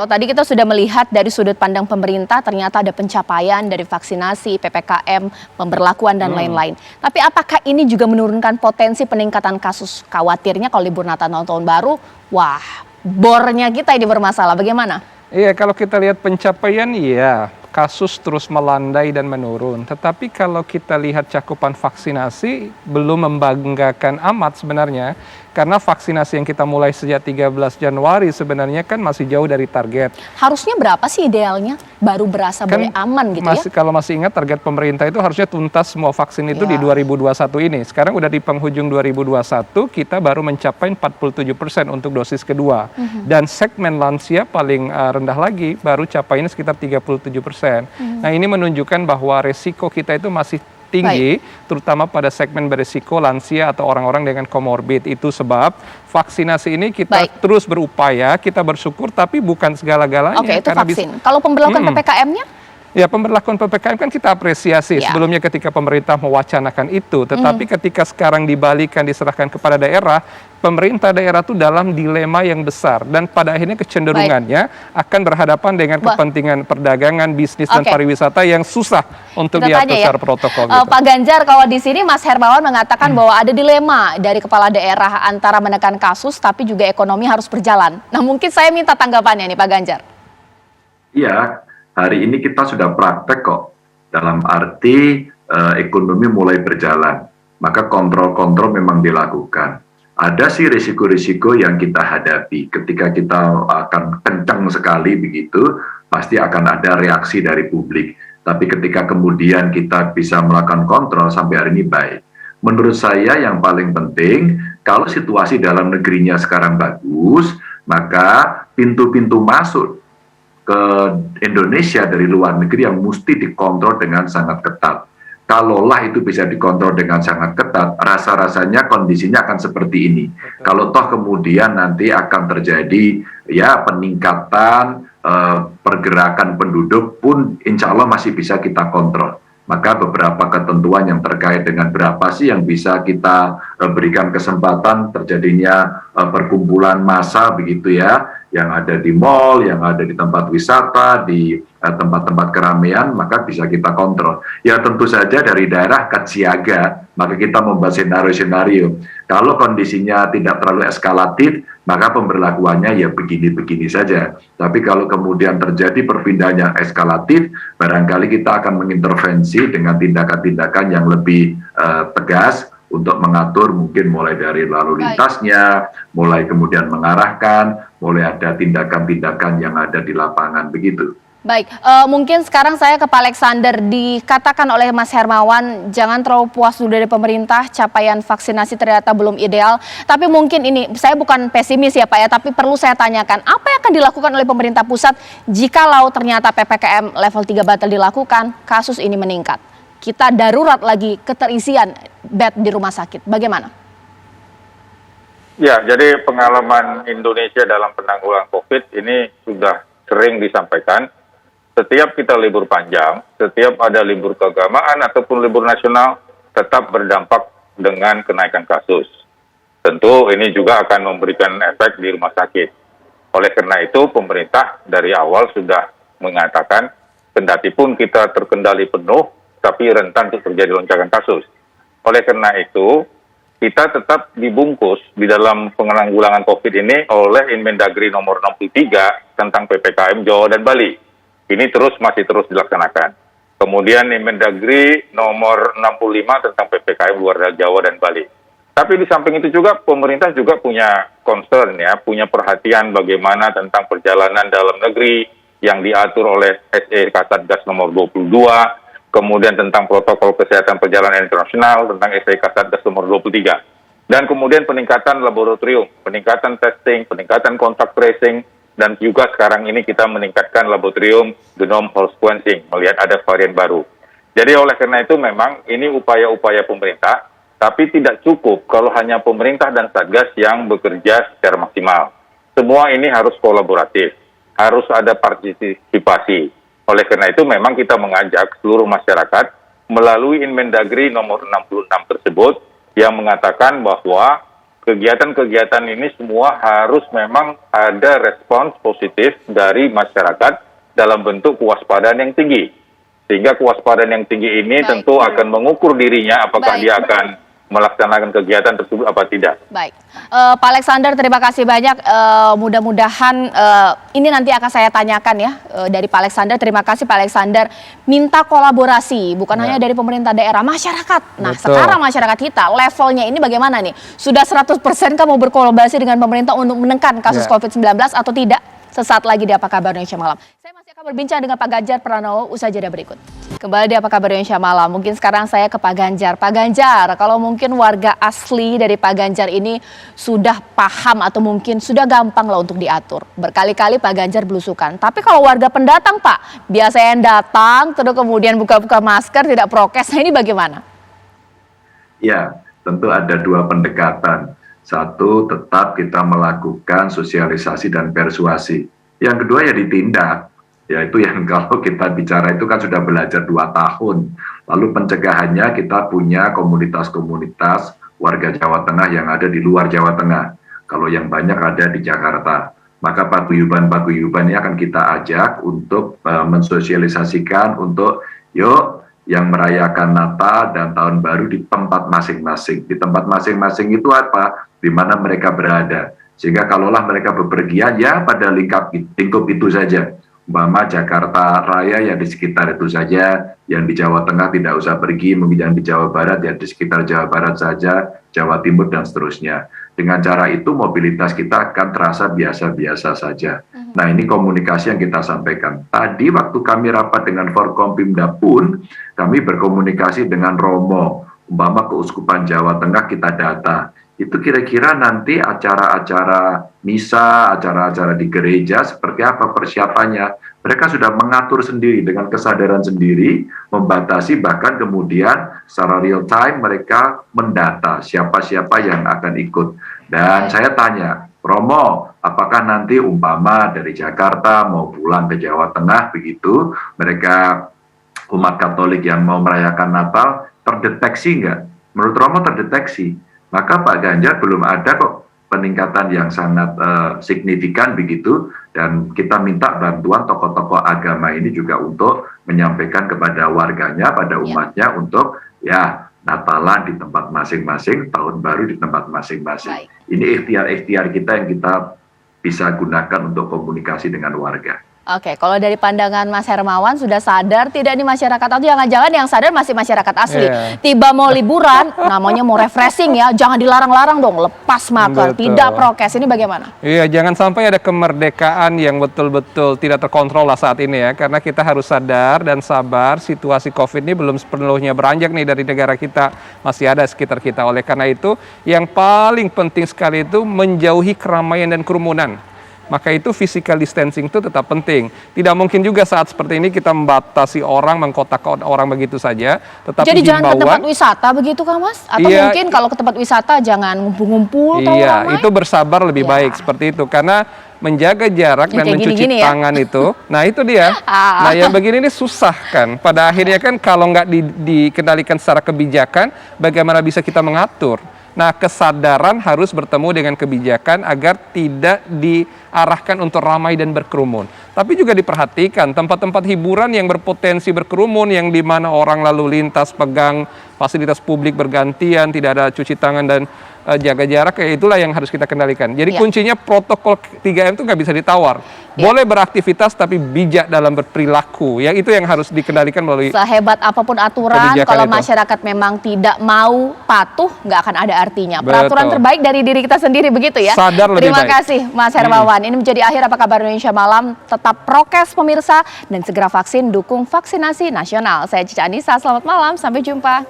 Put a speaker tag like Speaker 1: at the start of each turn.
Speaker 1: kalau tadi kita sudah melihat dari sudut pandang pemerintah ternyata ada pencapaian dari vaksinasi, PPKM, pemberlakuan dan lain-lain. Tapi apakah ini juga menurunkan potensi peningkatan kasus? Khawatirnya kalau libur Natal tahun baru, wah, bornya kita ini bermasalah. Bagaimana?
Speaker 2: Iya, kalau kita lihat pencapaian, iya, kasus terus melandai dan menurun. Tetapi kalau kita lihat cakupan vaksinasi, belum membanggakan amat sebenarnya. Karena vaksinasi yang kita mulai sejak 13 Januari sebenarnya kan masih jauh dari target.
Speaker 1: Harusnya berapa sih idealnya? Baru berasa boleh aman gitu ya?
Speaker 2: Kalau masih ingat target pemerintah itu harusnya tuntas semua vaksin itu di 2021 ini. Sekarang udah di penghujung 2021, kita baru mencapai 47% untuk dosis kedua. Dan segmen lansia paling rendah lagi, baru capainya sekitar 37%. Nah, ini menunjukkan bahwa resiko kita itu masih tinggi, terutama pada segmen berisiko lansia atau orang-orang dengan komorbid. Itu sebab vaksinasi ini kita terus berupaya, kita bersyukur, tapi bukan segala-galanya.
Speaker 1: Oke, itu vaksin. Kalau pemberlakuan PPKM-nya?
Speaker 2: Ya, pemberlakuan PPKM kan kita apresiasi sebelumnya ketika pemerintah mewacanakan itu. Tetapi ketika sekarang dibalikan, diserahkan kepada daerah, pemerintah daerah itu dalam dilema yang besar. Dan pada akhirnya kecenderungannya akan berhadapan dengan kepentingan perdagangan, bisnis, dan pariwisata yang susah untuk diatur secara protokol.
Speaker 1: Pak Ganjar, kalau di sini Mas Hermawan mengatakan bahwa ada dilema dari kepala daerah antara menekan kasus, tapi juga ekonomi harus berjalan. Nah, mungkin saya minta tanggapannya nih Pak Ganjar.
Speaker 3: Iya. Hari ini kita sudah praktek kok, dalam arti ekonomi mulai berjalan, maka kontrol-kontrol memang dilakukan. Ada sih risiko-risiko yang kita hadapi, ketika kita akan kencang sekali begitu, pasti akan ada reaksi dari publik. Tapi ketika kemudian kita bisa melakukan kontrol sampai hari ini baik. Menurut saya yang paling penting, kalau situasi dalam negerinya sekarang bagus, maka pintu-pintu masuk ke Indonesia dari luar negeri yang mesti dikontrol dengan sangat ketat. Kalaulah itu bisa dikontrol dengan sangat ketat, rasa-rasanya kondisinya akan seperti ini. Kalau toh kemudian nanti akan terjadi ya peningkatan pergerakan penduduk pun insya Allah masih bisa kita kontrol. Maka beberapa ketentuan yang terkait dengan berapa sih yang bisa kita berikan kesempatan terjadinya perkumpulan massa begitu ya, yang ada di mal, yang ada di tempat wisata, di tempat-tempat keramaian, maka bisa kita kontrol. Ya tentu saja dari daerah akan siaga, maka kita membuat senario-senario. Kalau kondisinya tidak terlalu eskalatif, maka pemberlakuannya ya begini-begini saja. Tapi kalau kemudian terjadi perpindahan yang eskalatif, barangkali kita akan mengintervensi dengan tindakan-tindakan yang lebih tegas, untuk mengatur mungkin mulai dari lalu lintasnya, mulai kemudian mengarahkan, mulai ada tindakan-tindakan yang ada di lapangan, begitu.
Speaker 1: Baik, mungkin sekarang saya ke Pak Alexander. Dikatakan oleh Mas Hermawan, jangan terlalu puas dulu dari pemerintah, capaian vaksinasi ternyata belum ideal. Tapi mungkin ini, saya bukan pesimis ya Pak ya, tapi perlu saya tanyakan, apa yang akan dilakukan oleh pemerintah pusat jikalau ternyata PPKM level 3 batal dilakukan, kasus ini meningkat? Kita darurat lagi keterisian bed di rumah sakit. Bagaimana?
Speaker 4: Ya, jadi pengalaman Indonesia dalam penanggulangan COVID ini sudah sering disampaikan. Setiap kita libur panjang, setiap ada libur keagamaan ataupun libur nasional, tetap berdampak dengan kenaikan kasus. Tentu ini juga akan memberikan efek di rumah sakit. Oleh karena itu, pemerintah dari awal sudah mengatakan, kendati pun kita terkendali penuh, tapi rentan untuk terjadi lonjakan kasus. Oleh karena itu, kita tetap dibungkus di dalam penanggulangan COVID ini oleh Inmendagri nomor 63 tentang PPKM Jawa dan Bali. Ini masih terus dilaksanakan. Kemudian Inmendagri nomor 65 tentang PPKM luar Jawa dan Bali. Tapi di samping itu juga pemerintah juga punya concern ya, punya perhatian bagaimana tentang perjalanan dalam negeri yang diatur oleh SE Kasatgas nomor 22, kemudian tentang protokol kesehatan perjalanan internasional, tentang STK Satgas nomor 23. Dan kemudian peningkatan laboratorium, peningkatan testing, peningkatan kontak tracing, dan juga sekarang ini kita meningkatkan laboratorium genome whole sequencing, melihat ada varian baru. Jadi oleh karena itu memang ini upaya-upaya pemerintah, tapi tidak cukup kalau hanya pemerintah dan Satgas yang bekerja secara maksimal. Semua ini harus kolaboratif, harus ada partisipasi. Oleh karena itu memang kita mengajak seluruh masyarakat melalui Inmendagri nomor 66 tersebut yang mengatakan bahwa kegiatan-kegiatan ini semua harus memang ada respons positif dari masyarakat dalam bentuk kewaspadaan yang tinggi. Sehingga kewaspadaan yang tinggi ini tentu akan mengukur dirinya apakah dia akan melaksanakan kegiatan tersebut apa tidak.
Speaker 1: Baik, Pak Alexander, terima kasih banyak. Mudah-mudahan ini nanti akan saya tanyakan ya dari Pak Alexander. Terima kasih Pak Alexander. Minta kolaborasi bukan hanya dari pemerintah daerah, masyarakat. Nah, sekarang masyarakat kita levelnya ini bagaimana nih? Sudah 100% kah mau berkolaborasi dengan pemerintah untuk menekan kasus COVID-19 atau tidak? Sesaat lagi di Apa Kabar Indonesia Malam. Saya masih akan berbincang dengan Pak Ganjar Pranowo usaha jeda berikut. Kembali di Apa Kabar Indonesia Malam. Mungkin sekarang saya ke Pak Ganjar. Pak Ganjar, kalau mungkin warga asli dari Pak Ganjar ini sudah paham atau mungkin sudah gampang lah untuk diatur. Berkali-kali Pak Ganjar belusukan. Tapi kalau warga pendatang Pak, biasanya yang datang terus kemudian buka-buka masker, tidak prokes. Nah, ini bagaimana?
Speaker 3: Ya, tentu ada dua pendekatan. Satu, tetap kita melakukan sosialisasi dan persuasi. Yang kedua ya ditindak. Yaitu yang kalau kita bicara itu kan sudah belajar 2 tahun. Lalu pencegahannya kita punya komunitas-komunitas warga Jawa Tengah yang ada di luar Jawa Tengah. Kalau yang banyak ada di Jakarta. Maka paguyuban-paguyuban ini akan kita ajak untuk mensosialisasikan untuk yuk yang merayakan Natal dan Tahun Baru di tempat masing-masing. Di tempat masing-masing itu apa? Di mana mereka berada. Sehingga kalaulah mereka bepergian ya pada lingkup itu saja. Umpama Jakarta Raya ya di sekitar itu saja, yang di Jawa Tengah tidak usah pergi, mungkin yang di Jawa Barat ya di sekitar Jawa Barat saja, Jawa Timur dan seterusnya. Dengan cara itu mobilitas kita akan terasa biasa-biasa saja. Nah, ini komunikasi yang kita sampaikan. Tadi waktu kami rapat dengan Forkompimda pun, kami berkomunikasi dengan Romo, umpama Keuskupan Jawa Tengah kita data. Itu kira-kira nanti acara-acara misa, acara-acara di gereja seperti apa persiapannya. Mereka sudah mengatur sendiri dengan kesadaran sendiri, membatasi bahkan kemudian secara real time mereka mendata siapa-siapa yang akan ikut. Dan saya tanya, Romo, apakah nanti umpama dari Jakarta mau pulang ke Jawa Tengah begitu, mereka umat Katolik yang mau merayakan Natal terdeteksi nggak? Menurut Romo terdeteksi. Maka Pak Ganjar belum ada kok peningkatan yang sangat signifikan begitu, dan kita minta bantuan tokoh-tokoh agama ini juga untuk menyampaikan kepada warganya, pada umatnya untuk ya Natalan di tempat masing-masing, Tahun Baru di tempat masing-masing. Ini ikhtiar-ikhtiar kita yang kita bisa gunakan untuk komunikasi dengan warga.
Speaker 1: Oke, kalau dari pandangan Mas Hermawan sudah sadar tidak nih masyarakat, atau jangan-jangan yang sadar masih masyarakat asli. Tiba mau liburan, namanya mau refreshing ya, jangan dilarang-larang dong, lepas masker, tidak prokes, ini bagaimana?
Speaker 2: Iya, jangan sampai ada kemerdekaan yang betul-betul tidak terkontrol lah saat ini ya, karena kita harus sadar dan sabar, situasi COVID ini belum sepenuhnya beranjak nih dari negara kita, masih ada sekitar kita. Oleh karena itu, yang paling penting sekali itu menjauhi keramaian dan kerumunan. Maka itu physical distancing itu tetap penting. Tidak mungkin juga saat seperti ini kita membatasi orang, mengkotak orang begitu saja. Tetapi
Speaker 1: jadi jangan ke tempat wisata begitu Kang Mas? Atau mungkin kalau ke tempat wisata jangan ngumpul-ngumpul terlalu ramai?
Speaker 2: Iya, itu bersabar lebih baik seperti itu. Karena menjaga jarak dan mencuci tangan itu, nah itu dia. Nah yang begini ini susah kan. Pada akhirnya kan kalau nggak dikendalikan secara kebijakan, bagaimana bisa kita mengatur? Nah, kesadaran harus bertemu dengan kebijakan agar tidak diarahkan untuk ramai dan berkerumun. Tapi juga diperhatikan tempat-tempat hiburan yang berpotensi berkerumun, yang di mana orang lalu lintas pegang fasilitas publik bergantian, tidak ada cuci tangan dan jaga jarak, ya itulah yang harus kita kendalikan. Jadi kuncinya protokol 3M itu nggak bisa ditawar. Boleh beraktivitas tapi bijak dalam berperilaku. Ya itu yang harus dikendalikan melalui
Speaker 1: sehebat apapun aturan, kalau masyarakat memang tidak mau patuh, nggak akan ada artinya. Peraturan terbaik dari diri kita sendiri begitu ya.
Speaker 2: Sadar lebih
Speaker 1: Terima
Speaker 2: baik.
Speaker 1: kasih Mas Hermawan. Ini menjadi akhir Apa Kabar Indonesia Malam. Tetap prokes pemirsa dan segera vaksin, dukung vaksinasi nasional. Saya Cica Anissa, selamat malam, sampai jumpa.